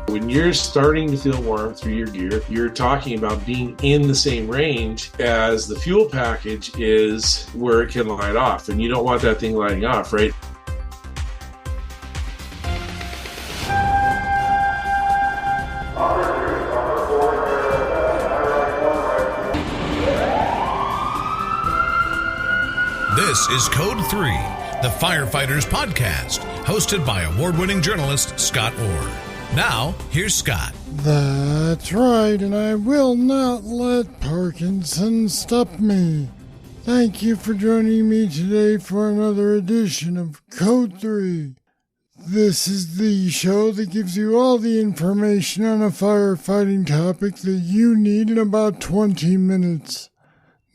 When you're starting to feel warm through your gear, you're talking about being in the same range as the fuel package is where it can light off. And you don't want that thing lighting off, right? This is Code 3, the Firefighters podcast, hosted by award-winning journalist Scott Orr. Now, here's Scott. That's right, and I will not let Parkinson stop me. Thank you for joining me today for another edition of Code 3. This is the show that gives you all the information on a firefighting topic that you need in about 20 minutes.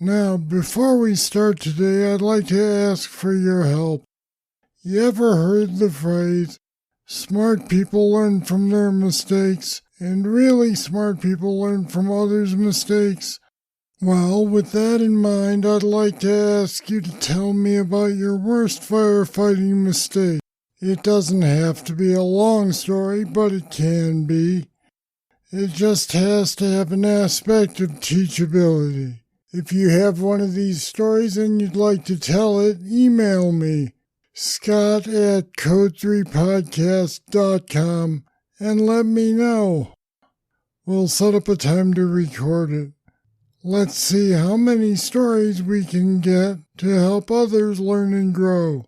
Now, before we start today, I'd like to ask for your help. You ever heard the phrase, smart people learn from their mistakes, and really smart people learn from others' mistakes? Well, with that in mind, I'd like to ask you to tell me about your worst firefighting mistake. It doesn't have to be a long story, but it can be. It just has to have an aspect of teachability. If you have one of these stories and you'd like to tell it, email me, scott@code3podcast.com, and let me know. We'll set up a time to record it. Let's see how many stories we can get to help others learn and grow.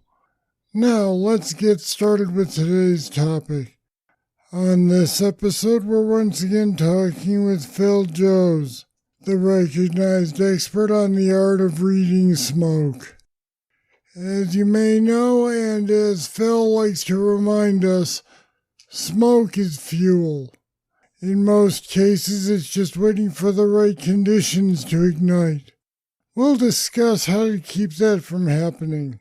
Now, let's get started with today's topic. On this episode, we're once again talking with Phil Joes, the recognized expert on the art of reading smoke. As you may know, and as Phil likes to remind us, smoke is fuel. In most cases, it's just waiting for the right conditions to ignite. We'll discuss how to keep that from happening.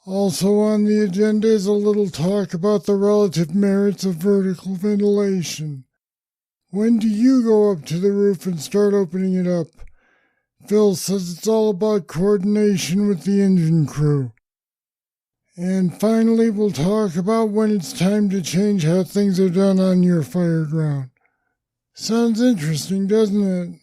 Also on the agenda is a little talk about the relative merits of vertical ventilation. When do you go up to the roof and start opening it up? Phil says it's all about coordination with the engine crew. And finally, we'll talk about when it's time to change how things are done on your fireground. Sounds interesting, doesn't it?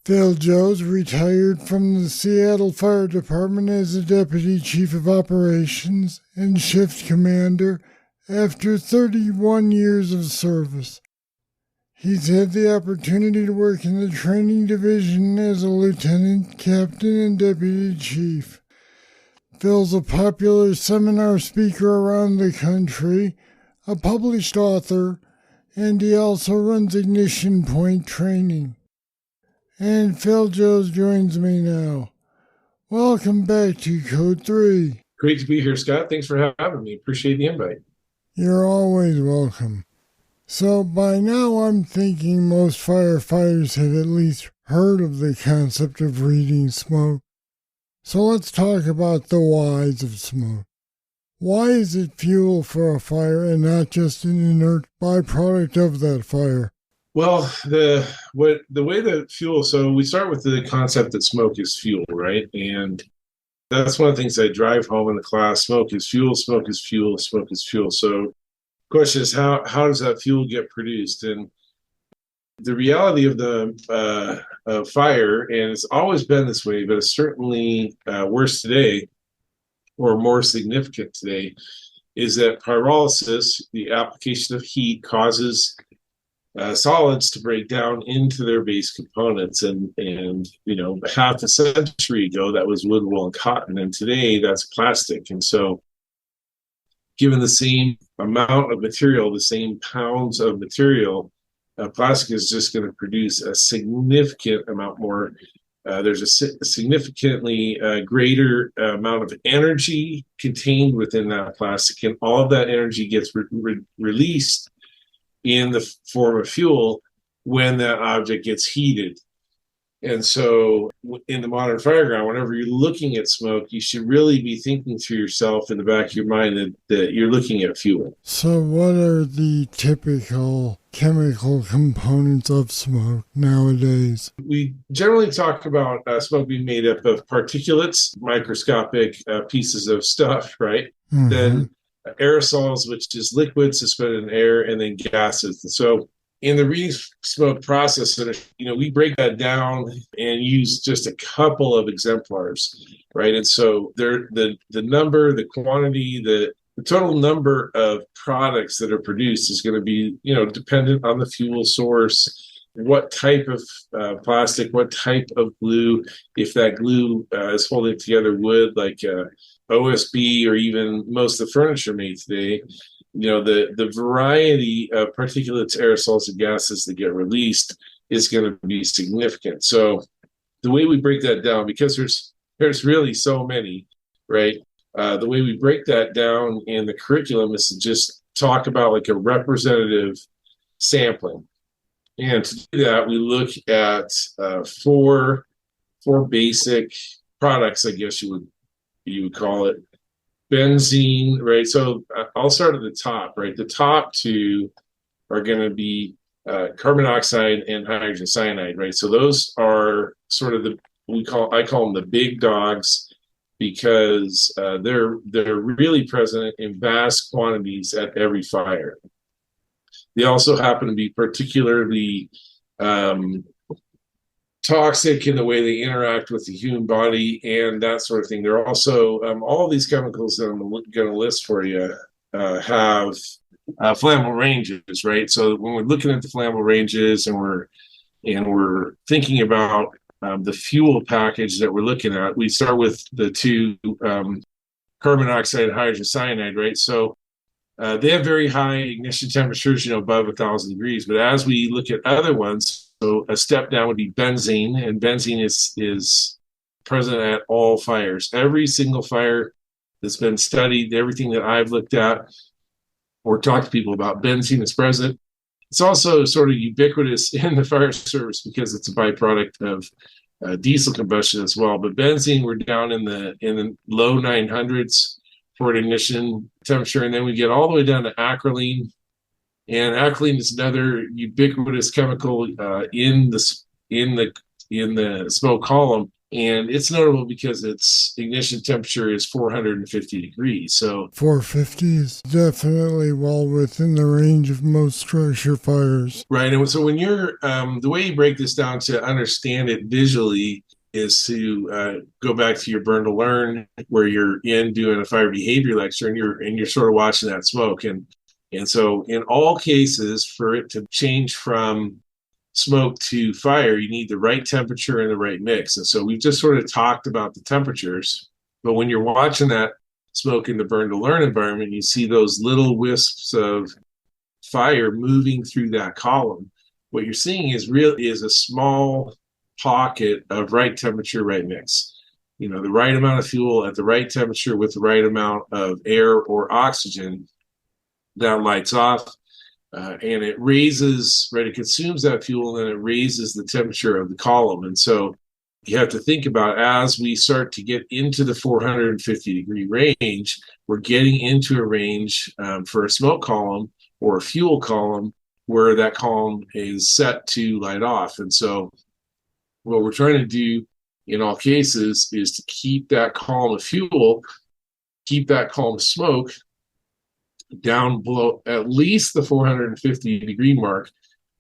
Phil Joes retired from the Seattle Fire Department as a Deputy Chief of Operations and Shift Commander after 31 years of service. He's had the opportunity to work in the training division as a lieutenant, captain, and deputy chief. Phil's a popular seminar speaker around the country, a published author, and he also runs Ignition Point training. And Phil Joes joins me now. Welcome back to Code 3. Great to be here, Scott. Thanks for having me. Appreciate the invite. You're always welcome. So by now I'm thinking most firefighters have at least heard of the concept of reading smoke. So let's talk about the whys of smoke. Why is it fuel for a fire and not just an inert byproduct of that fire? Well, the way that fuel, so we start with the concept that smoke is fuel, right? And that's one of the things I drive home in the class. Smoke is fuel, smoke is fuel, smoke is fuel. So question is, how does that fuel get produced? And the reality of the fire, and it's always been this way, but it's certainly worse today, or more significant today, is that pyrolysis, the application of heat, causes solids to break down into their base components. And half a century ago, that was wood, wool, and cotton, and today that's plastic. And so given the same amount of material, the same pounds of material, plastic is just going to produce a significant amount more. There's a significantly greater amount of energy contained within that plastic, and all of that energy gets released in the form of fuel when that object gets heated. And so in the modern fireground, whenever you're looking at smoke, you should really be thinking to yourself in the back of your mind that you're looking at fuel. So what are the typical chemical components of smoke nowadays? We generally talk about smoke being made up of particulates, microscopic pieces of stuff, right? Mm-hmm. Then aerosols, which is liquid suspended in air, and then gases. And so in the re-smoke process, we break that down and use just a couple of exemplars, right? And so the number, the quantity, the total number of products that are produced is going to be, dependent on the fuel source, what type of plastic, what type of glue. If that glue is holding together wood, like OSB, or even most of the furniture made today, the variety of particulates, aerosols, and gases that get released is going to be significant. So the way we break that down, because there's really so many, right? The way we break that down in the curriculum is to just talk about like a representative sampling. And to do that, we look at four basic products, I guess you would call it. Benzene, right? So I'll start at the top, right? The top two are going to be carbon dioxide and hydrogen cyanide, right? So those are sort of I call them the big dogs, because they're really present in vast quantities at every fire. They also happen to be particularly toxic in the way they interact with the human body and that sort of thing. They're also all of these chemicals that I'm going to list for you have flammable ranges, right? So when we're looking at the flammable ranges and we're thinking about the fuel package that we're looking at, we start with the two carbon dioxide and hydrogen cyanide, right? So they have very high ignition temperatures, above 1,000 degrees. But as we look at other ones, so a step down would be benzene, and benzene is present at all fires. Every single fire that's been studied, everything that I've looked at or talked to people about, benzene is present. It's also sort of ubiquitous in the fire service because it's a byproduct of diesel combustion as well. But benzene, we're down in the low 900s for an ignition temperature, and then we get all the way down to acrolein. And acrolein is another ubiquitous chemical in the smoke column, and it's notable because its ignition temperature is 450 degrees. So 450 is definitely well within the range of most structure fires. Right, and so when you're the way you break this down to understand it visually is to go back to your Burn to Learn, where you're doing a fire behavior lecture, and you're sort of watching that smoke. And so in all cases, for it to change from smoke to fire, you need the right temperature and the right mix. And so we've just sort of talked about the temperatures, but when you're watching that smoke in the Burn to Learn environment, you see those little wisps of fire moving through that column. What you're seeing is a small pocket of right temperature, right mix. The right amount of fuel at the right temperature with the right amount of air or oxygen that lights off, and it raises, right? It consumes that fuel, and then it raises the temperature of the column. And so you have to think about, as we start to get into the 450 degree range, we're getting into a range for a smoke column or a fuel column where that column is set to light off. And so what we're trying to do in all cases is to keep that column of fuel, keep that column of smoke down below at least the 450 degree mark.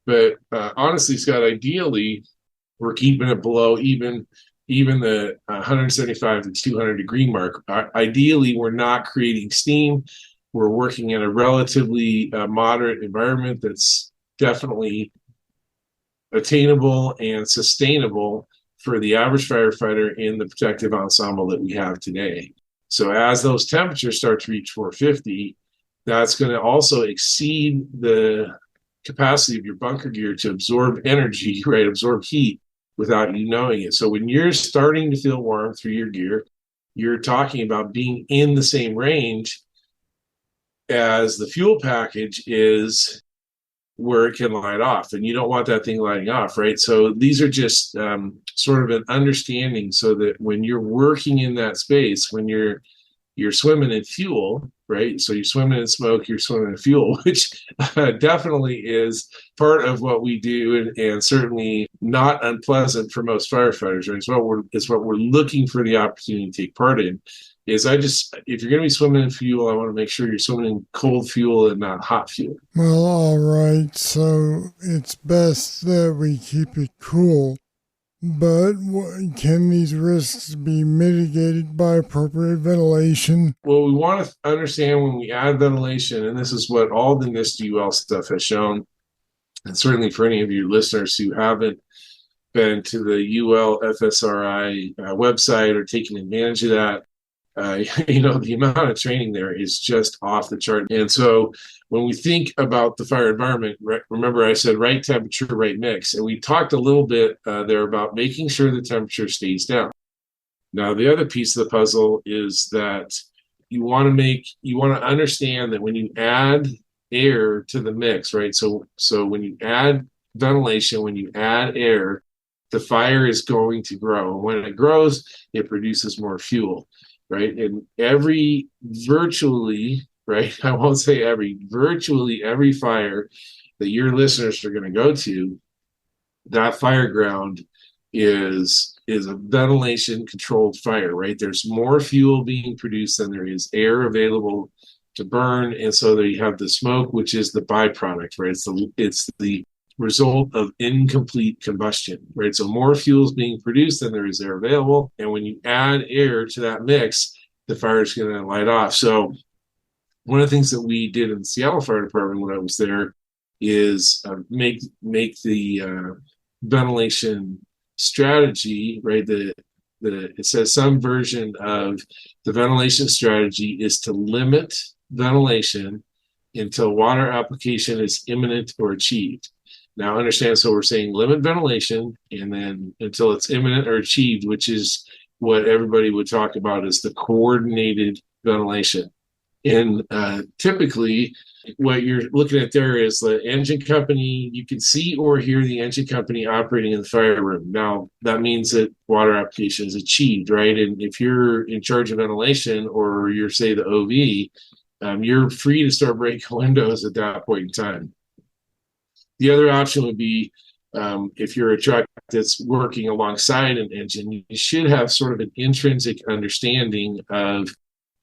But honestly, Scott, ideally, we're keeping it below even the 175 to 200 degree mark. Ideally, we're not creating steam. We're working in a relatively moderate environment that's definitely attainable and sustainable for the average firefighter in the protective ensemble that we have today. So as those temperatures start to reach 450, that's going to also exceed the capacity of your bunker gear to absorb energy, right? Absorb heat without you knowing it. So when you're starting to feel warm through your gear, you're talking about being in the same range as the fuel package is where it can light off. And you don't want that thing lighting off, right? So these are just sort of an understanding so that when you're working in that space, when you're swimming in fuel, right? So you're swimming in smoke, you're swimming in fuel, which definitely is part of what we do, and certainly not unpleasant for most firefighters, right? It's what we're looking for the opportunity to take part in. is if you're going to be swimming in fuel, I want to make sure you're swimming in cold fuel and not hot fuel. Well, all right, so it's best that we keep it cool. But can these risks be mitigated by appropriate ventilation? Well, we want to understand when we add ventilation, and this is what all the NIST UL stuff has shown, and certainly for any of you listeners who haven't been to the UL FSRI website or taken advantage of that, the amount of training there is just off the chart. And so when we think about the fire environment, remember I said right temperature, right mix. And we talked a little bit there about making sure the temperature stays down. Now, the other piece of the puzzle is that you want to understand that when you add air to the mix, right? So when you add ventilation, when you add air, the fire is going to grow. And when it grows, it produces more fuel. Right. And virtually every fire that your listeners are going to go to, that fire ground is a ventilation controlled fire, right? There's more fuel being produced than there is air available to burn. And so there you have the smoke, which is the byproduct, right? It's the result of incomplete combustion, right? So more fuel is being produced than there is air available. And when you add air to that mix, the fire is going to light off. So one of the things that we did in the Seattle Fire Department when I was there is make the ventilation strategy, right? It says some version of the ventilation strategy is to limit ventilation until water application is imminent or achieved. Now, understand, so we're saying limit ventilation and then until it's imminent or achieved, which is what everybody would talk about as the coordinated ventilation. And typically, what you're looking at there is the engine company. You can see or hear the engine company operating in the fire room. Now, that means that water application is achieved, right? And if you're in charge of ventilation or you're, say, the OV, you're free to start breaking windows at that point in time. The other option would be if you're a truck that's working alongside an engine, you should have sort of an intrinsic understanding of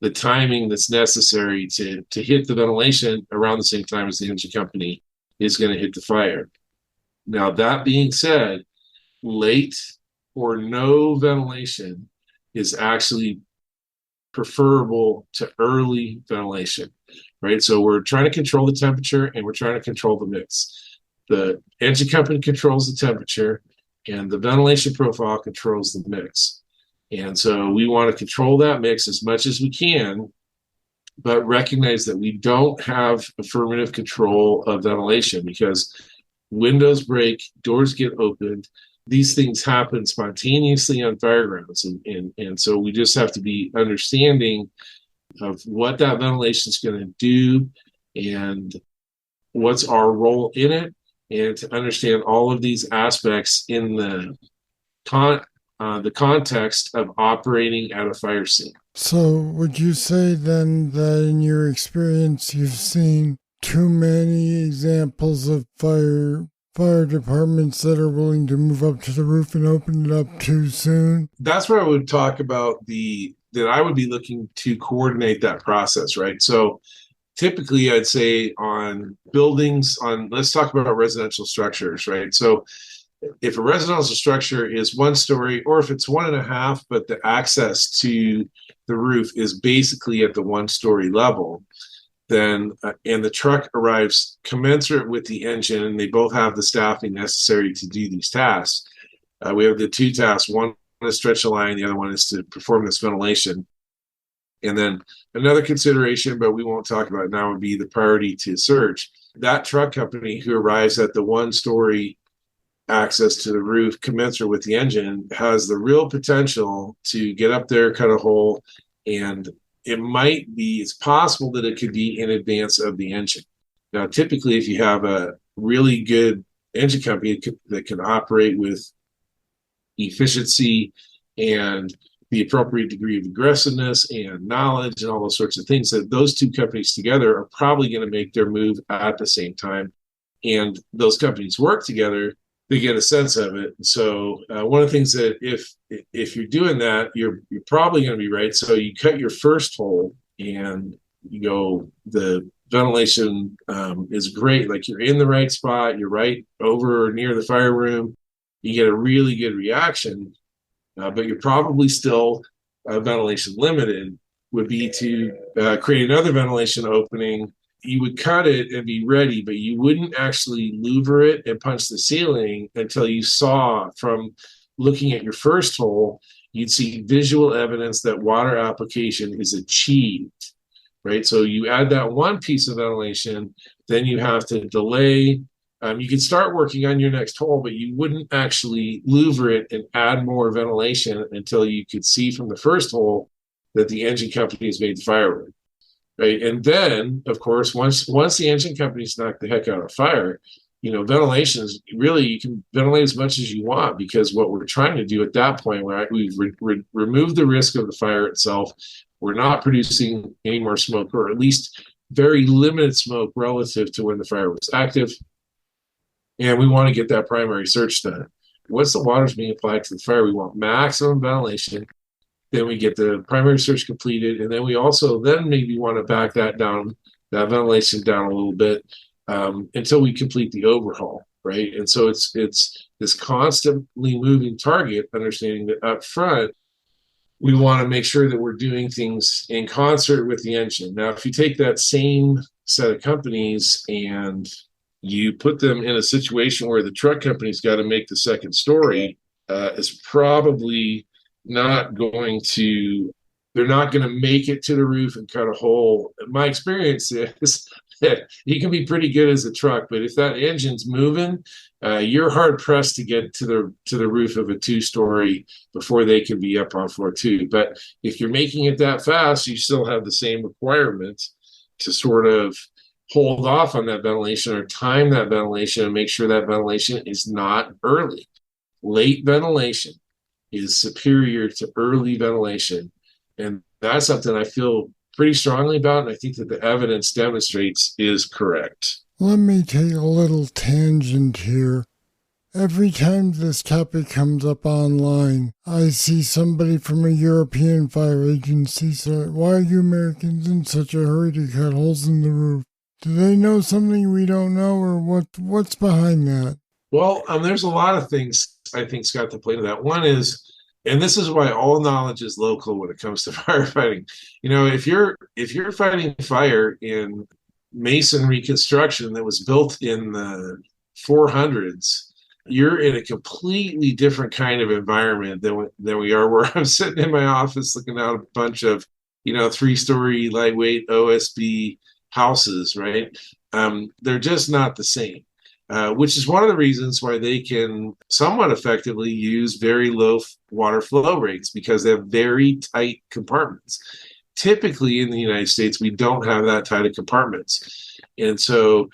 the timing that's necessary to hit the ventilation around the same time as the engine company is going to hit the fire. Now, that being said, late or no ventilation is actually preferable to early ventilation, right? So we're trying to control the temperature and we're trying to control the mix. The engine company controls the temperature and the ventilation profile controls the mix. And so we want to control that mix as much as we can, but recognize that we don't have affirmative control of ventilation because windows break, doors get opened. These things happen spontaneously on fire grounds. And so we just have to be understanding of what that ventilation is going to do and what's our role in it, and to understand all of these aspects in the context of operating at a fire scene. So would you say then that in your experience you've seen too many examples of fire departments that are willing to move up to the roof and open it up too soon? That's where I would talk about that I would be looking to coordinate that process, right? So typically I'd say on buildings, let's talk about residential structures, right? So if a residential structure is 1 story, or if it's 1.5, but the access to the roof is basically at the 1-story level, then and the truck arrives commensurate with the engine, and they both have the staffing necessary to do these tasks. We have the 2 tasks. One is stretch the line, the other one is to perform this ventilation. And then another consideration, but we won't talk about it now, would be the priority to surge. That truck company who arrives at the 1-story access to the roof commensurate with the engine has the real potential to get up there, cut a hole, and it's possible that it could be in advance of the engine. Now, typically, if you have a really good engine company that can operate with efficiency and the appropriate degree of aggressiveness and knowledge and all those sorts of things, that those 2 companies together are probably going to make their move at the same time. And those companies work together they get a sense of it. So one of the things that if you're doing that, you're probably going to be right. So you cut your first hole and you go, the ventilation is great. Like you're in the right spot, you're right over or near the fire room. You get a really good reaction, but you're probably still ventilation limited. Would be to create another ventilation opening. You would cut it and be ready, but you wouldn't actually louver it and punch the ceiling until you saw, from looking at your first hole, you'd see visual evidence that water application is achieved, right? So you add that one piece of ventilation, then you have to delay. You can start working on your next hole, but you wouldn't actually louver it and add more ventilation until you could see from the first hole that the engine company has made the firewood, right? And then, of course, once the engine companies knock the heck out of fire, ventilation is really, you can ventilate as much as you want, because what we're trying to do at that point, right, we've removed the risk of the fire itself. We're not producing any more smoke, or at least very limited smoke relative to when the fire was active. And we want to get that primary search done. Once the water's being applied to the fire, we want maximum ventilation. Then we get the primary search completed, and then we also then maybe want to back that ventilation down a little bit until we complete the overhaul, right? And so it's this constantly moving target, understanding that up front, we want to make sure that we're doing things in concert with the engine. Now, if you take that same set of companies and you put them in a situation where the truck company's got to make the second story, it's probably not going to, they're not going to make it to the roof and cut a hole. My experience is that you can be pretty good as a truck, but if that engine's moving, you're hard pressed to get to the roof of a two-story before they can be up on floor two. But if you're making it that fast, you still have the same requirements to sort of hold off on that ventilation or time that ventilation and make sure that ventilation is not early. Late ventilation is superior to early ventilation. And that's something I feel pretty strongly about, and I think that the evidence demonstrates is correct. Let me take a little tangent here. Every time this topic comes up online, I see somebody from a European fire agency say, "Why are you Americans in such a hurry to cut holes in the roof? Do they know something we don't know, or what's behind that?" Well, there's a lot of things I think, Scott, to play to that. One is, and this is why all knowledge is local when it comes to firefighting. If you're fighting fire in masonry construction that was built in the 400s, you're in a completely different kind of environment than we are. Where I'm sitting in my office looking at a bunch of 3-story lightweight OSB houses, right? They're just not the same. Which is one of the reasons why they can somewhat effectively use very low water flow rates, because they have very tight compartments. Typically in the United States, we don't have that tight of compartments. And so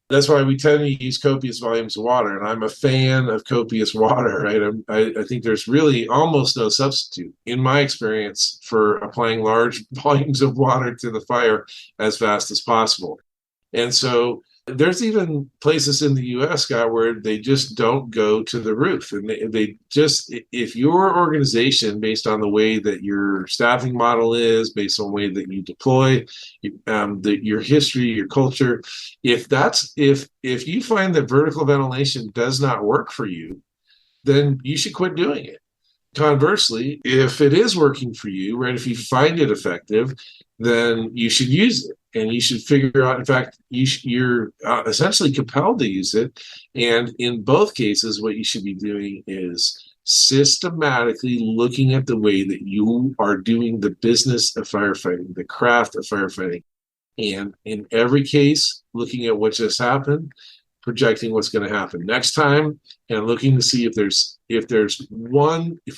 that's why we tend to use copious volumes of water. And I'm a fan of copious water, right? I think there's really almost no substitute, in my experience, for applying large volumes of water to the fire as fast as possible. And so there's even places in the U.S., Scott, where they just don't go to the roof. And they just, if your organization, based on the way that your staffing model is, based on the way that you deploy, your history, your culture, if you find that vertical ventilation does not work for you, then you should quit doing it. Conversely, if it is working for you, right, if you find it effective, then you should use it. And you should figure out, in fact, you're essentially compelled to use it. And in both cases, what you should be doing is systematically looking at the way that you are doing the business of firefighting, the craft of firefighting. And in every case, looking at what just happened, projecting what's going to happen next time, and looking to see if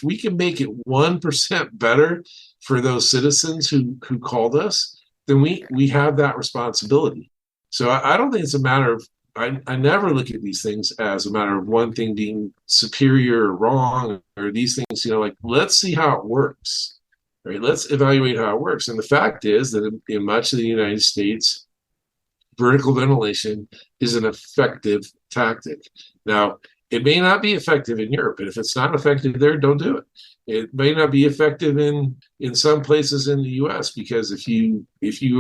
we can make it 1% better for those citizens who called us, then we have that responsibility. So I don't think it's a matter of, I never look at these things as a matter of one thing being superior or wrong, or these things, let's see how it works, right? Let's evaluate how it works. And the fact is that in much of the United States, vertical ventilation is an effective tactic. Now, It may not be effective in Europe, but if it's not effective there, don't do it. It may not be effective in some places in the U.S. because if you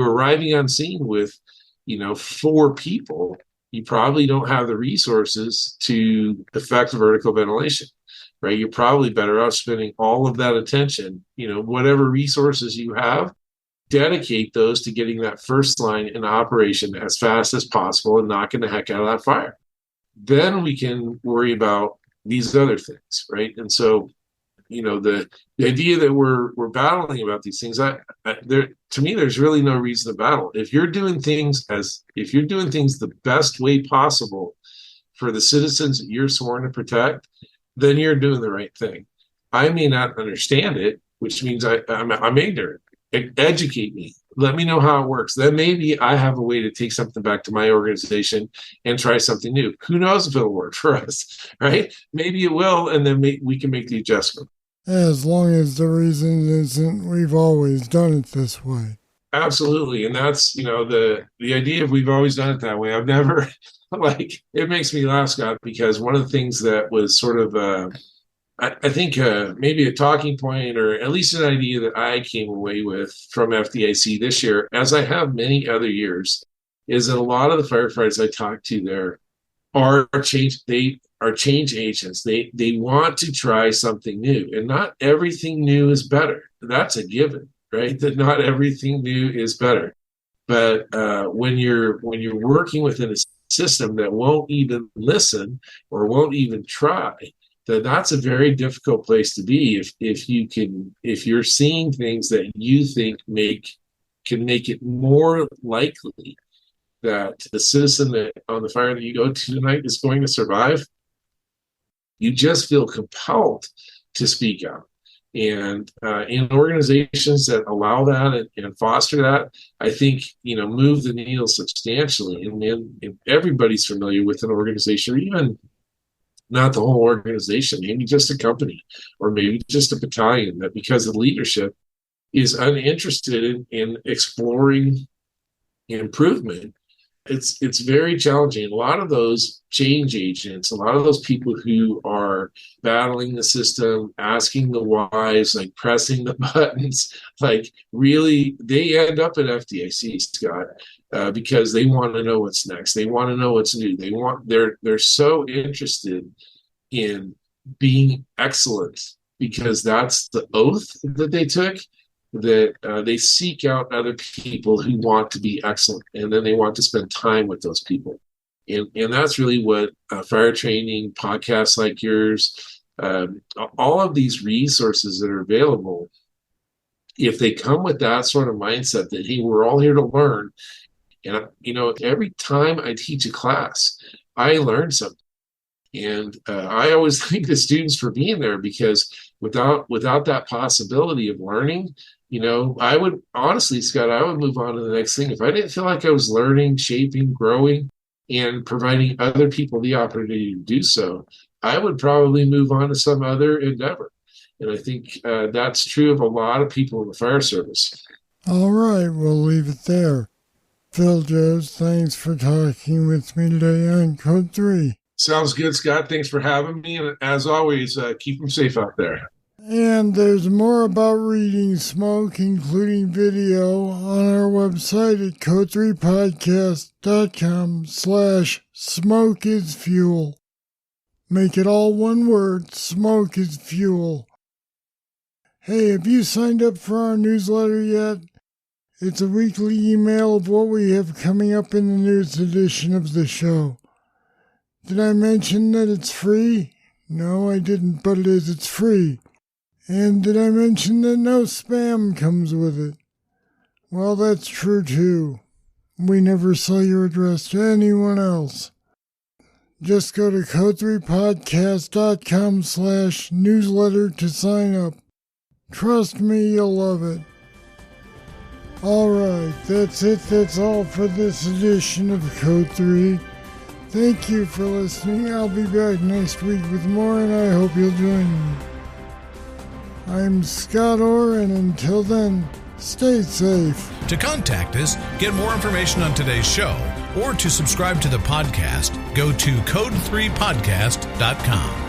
are arriving on scene with, 4 people, you probably don't have the resources to affect vertical ventilation, right? You're probably better off spending all of that attention, whatever resources you have, dedicate those to getting that first line in operation as fast as possible and knocking the heck out of that fire. Then we can worry about these other things, right? And so, the idea that we're battling about these things, to me, there's really no reason to battle. If you're doing things the best way possible for the citizens that you're sworn to protect, then you're doing the right thing. I may not understand it, which means I'm ignorant. Educate me. Let me know how it works. Then maybe I have a way to take something back to my organization and try something new. Who knows if it'll work for us, right? Maybe it will, and then we can make the adjustment. As long as the reason isn't we've always done it this way. Absolutely. And that's, the idea of we've always done it that way. I've never, it makes me laugh, Scott, because one of the things that was sort of, I think maybe a talking point or at least an idea that I came away with from FDIC this year, as I have many other years, is that a lot of the firefighters I talk to there are change agents. They want to try something new, and not everything new is better. That's a given, right? That not everything new is better. But when you're working within a system that won't even listen or won't even try, that's a very difficult place to be if you're seeing things that you think can make it more likely that the citizen that on the fire that you go to tonight is going to survive. You just feel compelled to speak out. And in organizations that allow that and foster that, I think, move the needle substantially. And everybody's familiar with an organization, or even not the whole organization, maybe just a company or maybe just a battalion, that because the leadership is uninterested in exploring improvement, it's very challenging. A lot of those change agents, a lot of those people who are battling the system, asking the whys, pressing the buttons, really, they end up at FDIC, Scott, because they want to know what's next. They want to know what's new. They're so interested in being excellent because that's the oath that they took, that they seek out other people who want to be excellent, and then they want to spend time with those people. And that's really what fire training, podcasts like yours, all of these resources that are available, if they come with that sort of mindset that, hey, we're all here to learn. And, every time I teach a class, I learn something. And I always thank the students for being there, because without that possibility of learning, I would honestly, Scott, I would move on to the next thing. If I didn't feel like I was learning, shaping, growing, and providing other people the opportunity to do so, I would probably move on to some other endeavor. And I think that's true of a lot of people in the fire service. All right, we'll leave it there. Phil Joes, thanks for talking with me today on Code 3. Sounds good, Scott. Thanks for having me. And as always, keep them safe out there. And there's more about reading smoke, including video, on our website at code3podcast.com/smokeisfuel. Make it all one word, smoke is fuel. Hey, have you signed up for our newsletter yet? It's a weekly email of what we have coming up in the news edition of the show. Did I mention that it's free? No, I didn't, but it is. It's free. And did I mention that no spam comes with it? Well, that's true too. We never sell your address to anyone else. Just go to code3podcast.com/newsletter to sign up. Trust me, you'll love it. All right, that's it. That's all for this edition of Code 3. Thank you for listening. I'll be back next week with more, and I hope you'll join me. I'm Scott Orr, and until then, Stay safe. To contact us, get more information on today's show, or to subscribe to the podcast, go to code3podcast.com.